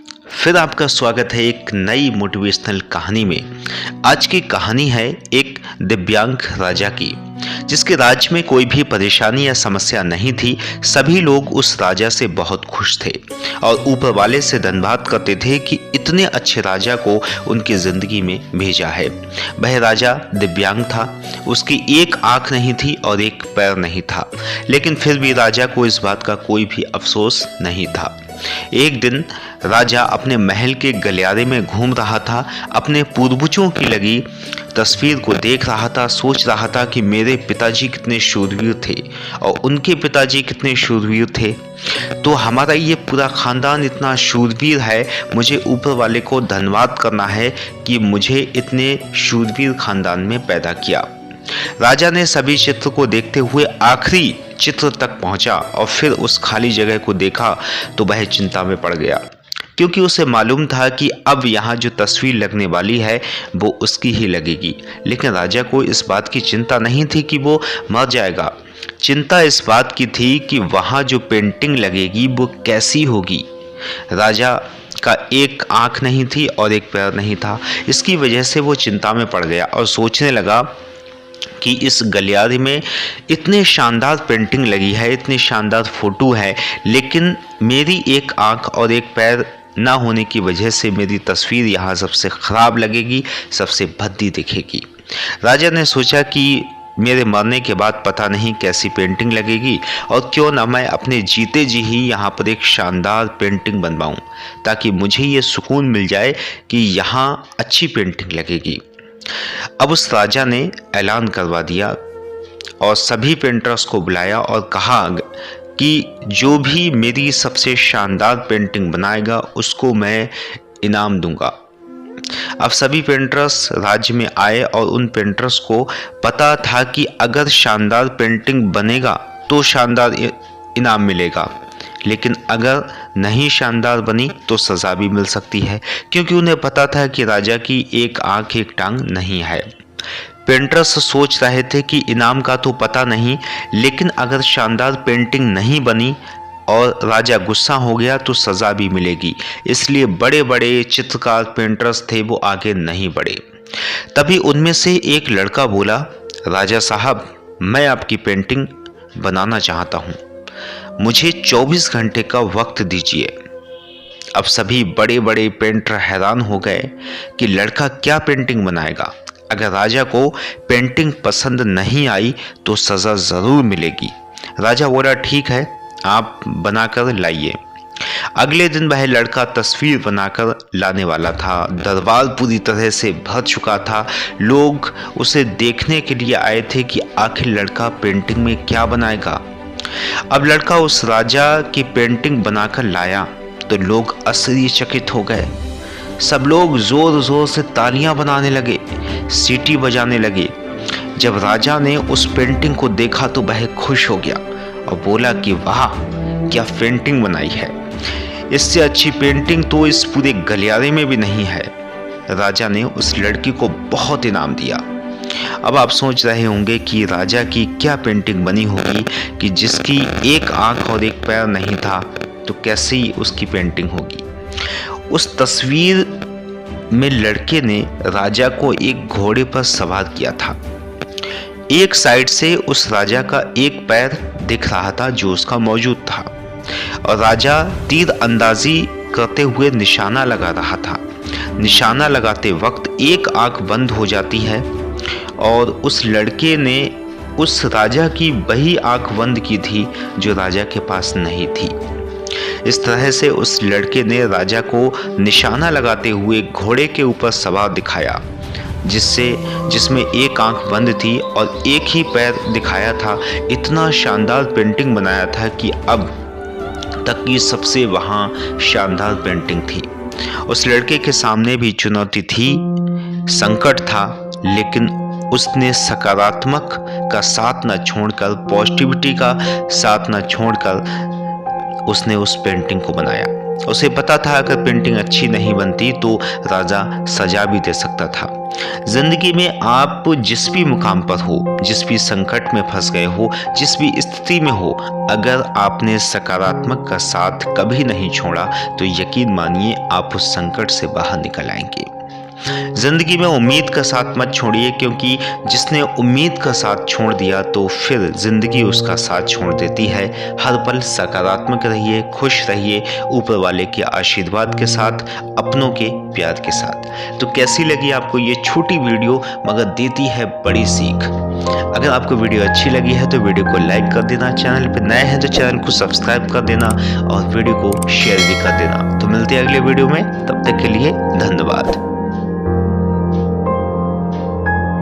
फिर आपका स्वागत है एक नई मोटिवेशनल कहानी में। आज की कहानी है एक दिव्यांग राजा की, जिसके राज्य में कोई भी परेशानी या समस्या नहीं थी। सभी लोग उस राजा से बहुत खुश थे और ऊपर वाले से धन्यवाद करते थे कि इतने अच्छे राजा को उनकी जिंदगी में भेजा है। वह राजा दिव्यांग था, उसकी एक आंख नहीं थी और एक पैर नहीं था, लेकिन फिर भी राजा को इस बात का कोई भी अफसोस नहीं था। एक दिन राजा अपने महल के गलियारे में घूम रहा था, अपने पूर्वजों की लगी तस्वीर को देख रहा था, सोच रहा था कि मेरे पिताजी कितने शूरवीर थे और उनके पिताजी कितने शूरवीर थे, तो हमारा ये पूरा खानदान इतना शूरवीर है। मुझे ऊपर वाले को धन्यवाद करना है कि मुझे इतने शूरवीर खानदान में पैदा किया। राजा ने सभी चित्र को देखते हुए आखिरी चित्र तक पहुंचा और फिर उस खाली जगह को देखा तो वह चिंता में पड़ गया, क्योंकि उसे मालूम था कि अब यहाँ जो तस्वीर लगने वाली है वो उसकी ही लगेगी। लेकिन राजा को इस बात की चिंता नहीं थी कि वो मर जाएगा। चिंता इस बात की थी कि वहाँ जो पेंटिंग लगेगी वो कैसी होगी। राजा का एक आंख नहीं थी और एक पैर नहीं था। इसकी वजह से वो चिंता में पड़ गया और सोचने लगा कि इस गलियारे में इतने शानदार पेंटिंग लगी है, इतने शानदार फोटो है, लेकिन मेरी एक आंख और एक पैर ना होने की वजह से मेरी तस्वीर यहाँ सबसे ख़राब लगेगी, सबसे भद्दी दिखेगी। राजा ने सोचा कि मेरे मरने के बाद पता नहीं कैसी पेंटिंग लगेगी और क्यों ना मैं अपने जीते जी ही यहाँ पर एक शानदार पेंटिंग बनवाऊँ, ताकि मुझे ये सुकून मिल जाए कि यहाँ अच्छी पेंटिंग लगेगी। अब उस राजा ने ऐलान करवा दिया और सभी पेंटर्स को बुलाया और कहा कि जो भी मेरी सबसे शानदार पेंटिंग बनाएगा उसको मैं इनाम दूंगा। अब सभी पेंटर्स राज्य में आए और उन पेंटर्स को पता था कि अगर शानदार पेंटिंग बनेगा तो शानदार इनाम मिलेगा, लेकिन अगर नहीं शानदार बनी तो सज़ा भी मिल सकती है, क्योंकि उन्हें पता था कि राजा की एक आंख एक टांग नहीं है। पेंटर्स सोच रहे थे कि इनाम का तो पता नहीं, लेकिन अगर शानदार पेंटिंग नहीं बनी और राजा गुस्सा हो गया तो सज़ा भी मिलेगी। इसलिए बड़े बड़े चित्रकार पेंटर्स थे वो आगे नहीं बढ़े। तभी उनमें से एक लड़का बोला, राजा साहब, मैं आपकी पेंटिंग बनाना चाहता हूँ, मुझे 24 घंटे का वक्त दीजिए। अब सभी बड़े बड़े पेंटर हैरान हो गए कि लड़का क्या पेंटिंग बनाएगा। अगर राजा को पेंटिंग पसंद नहीं आई तो सज़ा ज़रूर मिलेगी। राजा बोला, ठीक है, आप बनाकर लाइए। अगले दिन वह लड़का तस्वीर बनाकर लाने वाला था। दरबार पूरी तरह से भर चुका था। लोग उसे देखने के लिए आए थे कि आखिर लड़का पेंटिंग में क्या बनाएगा। अब लड़का उस राजा की पेंटिंग बनाकर लाया तो लोग आश्चर्यचकित हो गए। सब लोग जोर जोर से तालियां बनाने लगे, सीटी बजाने लगे। जब राजा ने उस पेंटिंग को देखा तो वह खुश हो गया और बोला कि वाह, क्या पेंटिंग बनाई है, इससे अच्छी पेंटिंग तो इस पूरे गलियारे में भी नहीं है। राजा ने उस लड़की को बहुत इनाम दिया। अब आप सोच रहे होंगे कि राजा की क्या पेंटिंग बनी होगी कि जिसकी एक आंख और एक पैर नहीं था, तो कैसी उसकी पेंटिंग होगी। उस तस्वीर में लड़के ने राजा को एक घोड़े पर सवार किया था। एक साइड से उस राजा का एक पैर दिख रहा था जो उसका मौजूद था, और राजा तीर अंदाजी करते हुए निशाना लगा रहा था। निशाना लगाते वक्त एक आंख बंद हो जाती है और उस लड़के ने उस राजा की वही आंख बंद की थी जो राजा के पास नहीं थी। इस तरह से उस लड़के ने राजा को निशाना लगाते हुए घोड़े के ऊपर सवार दिखाया, जिसमें एक आंख बंद थी और एक ही पैर दिखाया था। इतना शानदार पेंटिंग बनाया था कि अब तक की सबसे वहाँ शानदार पेंटिंग थी। उस लड़के के सामने भी चुनौती थी, संकट था, लेकिन उसने सकारात्मक का साथ न छोड़कर, पॉजिटिविटी का साथ न छोड़कर उसने उस पेंटिंग को बनाया। उसे पता था अगर पेंटिंग अच्छी नहीं बनती तो राजा सजा भी दे सकता था। जिंदगी में आप जिस भी मुकाम पर हो, जिस भी संकट में फंस गए हो, जिस भी स्थिति में हो, अगर आपने सकारात्मक का साथ कभी नहीं छोड़ा तो यकीन मानिए आप उस संकट से बाहर निकल आएंगे। जिंदगी में उम्मीद का साथ मत छोड़िए, क्योंकि जिसने उम्मीद का साथ छोड़ दिया तो फिर जिंदगी उसका साथ छोड़ देती है। हर पल सकारात्मक रहिए, खुश रहिए, ऊपर वाले के आशीर्वाद के साथ, अपनों के प्यार के साथ। तो कैसी लगी आपको ये छोटी वीडियो, मगर देती है बड़ी सीख। अगर आपको वीडियो अच्छी लगी है तो वीडियो को लाइक कर देना, चैनल पर नए हैं तो चैनल को सब्सक्राइब कर देना और वीडियो को शेयर भी कर देना। तो मिलते हैं अगले वीडियो में, तब तक के लिए धन्यवाद।